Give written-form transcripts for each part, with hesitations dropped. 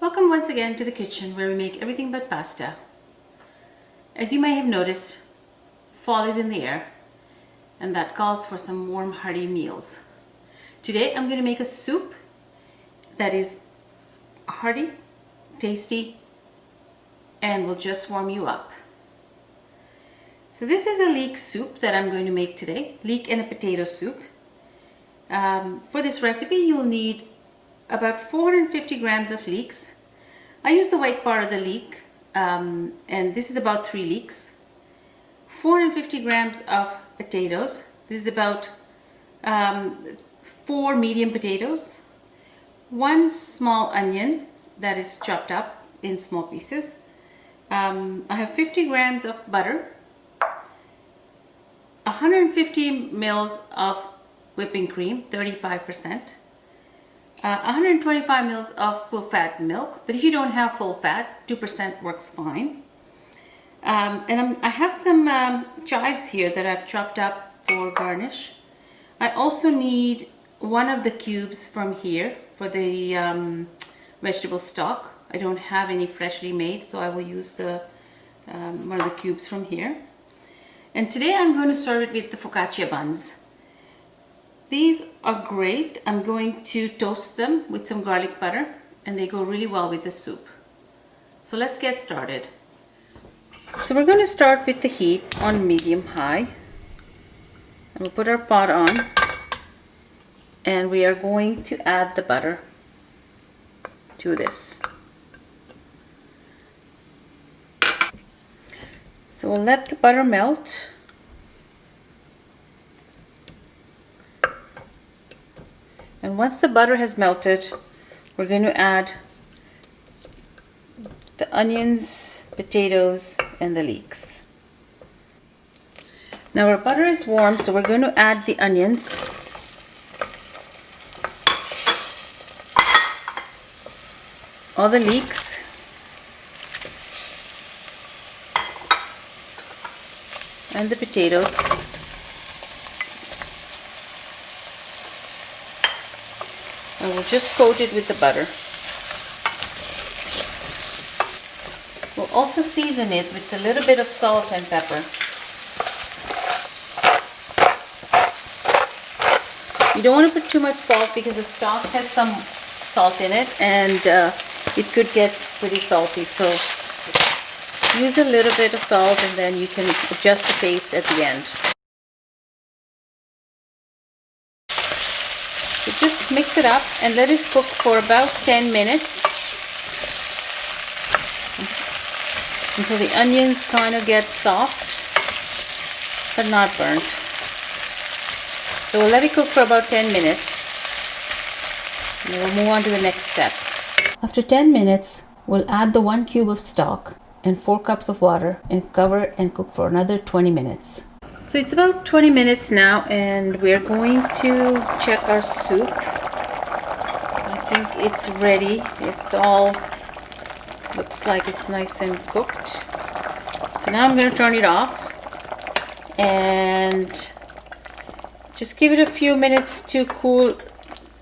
Welcome once again to the kitchen where we make everything but pasta. As you may have noticed, fall is in the air and that calls for some warm hearty meals. Today I'm going to make a soup that is hearty, tasty, and will just warm you up. So this is a leek soup that I'm going to make today, leek and a potato soup. For this recipe you'll need about 450 grams of leeks. I use the white part of the leek, and this is about 3 leeks. 450 grams of potatoes. This is about 4 medium potatoes. 1 small onion that is chopped up in small pieces. I have 50 grams of butter. 150 mils of whipping cream, 35%. 125 mils of full fat milk, but if you don't have full fat, 2% works fine. I have some chives here that I've chopped up for garnish. I also need one of the cubes from here for the vegetable stock. I don't have any freshly made, so I will use the one of the cubes from here. And today I'm going to serve it with the focaccia buns. These are great. I'm going to toast them with some garlic butter and they go really well with the soup. So let's get started. So we're going to start with the heat on medium high. And we'll put our pot on and we are going to add the butter to this. So we'll let the butter melt. And once the butter has melted, we're going to add the onions, potatoes, and the leeks. Now our butter is warm, so we're going to add the onions. All the leeks. And the potatoes. And we'll just coat it with the butter. We'll also season it with a little bit of salt and pepper. You don't want to put too much salt because the stock has some salt in it and it could get pretty salty. So use a little bit of salt and then you can adjust the taste at the end. So just mix it up and let it cook for about 10 minutes until the onions kind of get soft but not burnt. So we'll let it cook for about 10 minutes and then we'll move on to the next step. After 10 minutes, we'll add the 1 cube of stock and 4 cups of water and cover and cook for another 20 minutes. So it's about 20 minutes now and we're going to check our soup. I think it's ready. It's all looks like it's nice and cooked. So now I'm going to turn it off and just give it a few minutes to cool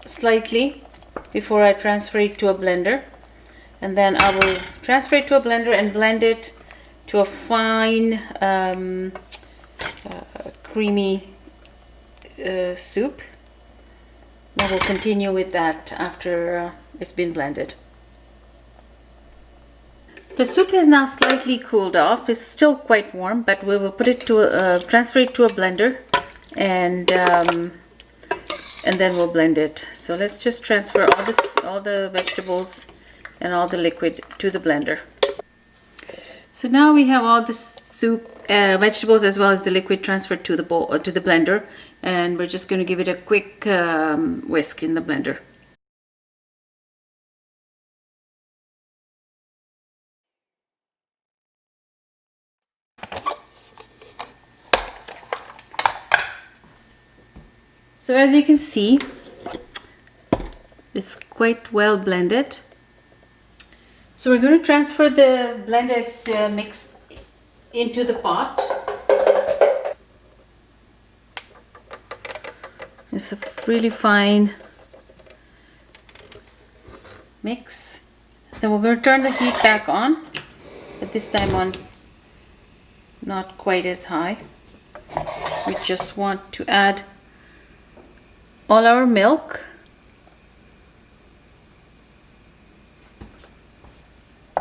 slightly before I transfer it to a blender. And then I will transfer it to a blender and blend it to a fine creamy soup. Then we'll continue with that after it's been blended. The soup is now slightly cooled off. It's still quite warm, but we will put it to transfer it to a blender and then we'll blend it. So let's just transfer all the vegetables and all the liquid to the blender. So now we have all the soup, vegetables as well as the liquid transferred to the bowl, to the blender, and we're just going to give it a quick whisk in the blender. So as you can see, it's quite well blended. So we're going to transfer the blended mix into the pot. It's a really fine mix. Then we're going to turn the heat back on, but this time on not quite as high. We just want to add all our milk.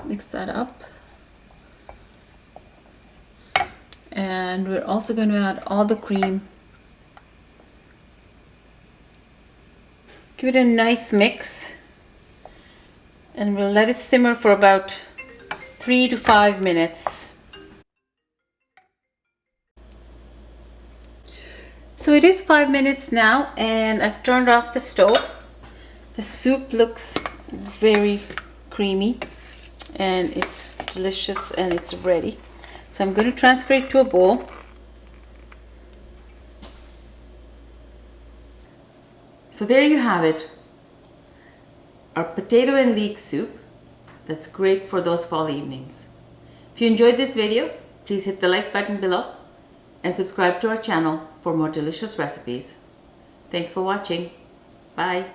Mix that up. And we're also going to add all the cream. Give it a nice mix. And we'll let it simmer for about 3 to 5 minutes. So it is 5 minutes now, and I've turned off the stove. The soup looks very creamy and it's delicious and it's ready. So I'm going to transfer it to a bowl. So there you have it. Our potato and leek soup that's great for those fall evenings. If you enjoyed this video, please hit the like button below and subscribe to our channel for more delicious recipes. Thanks for watching. Bye.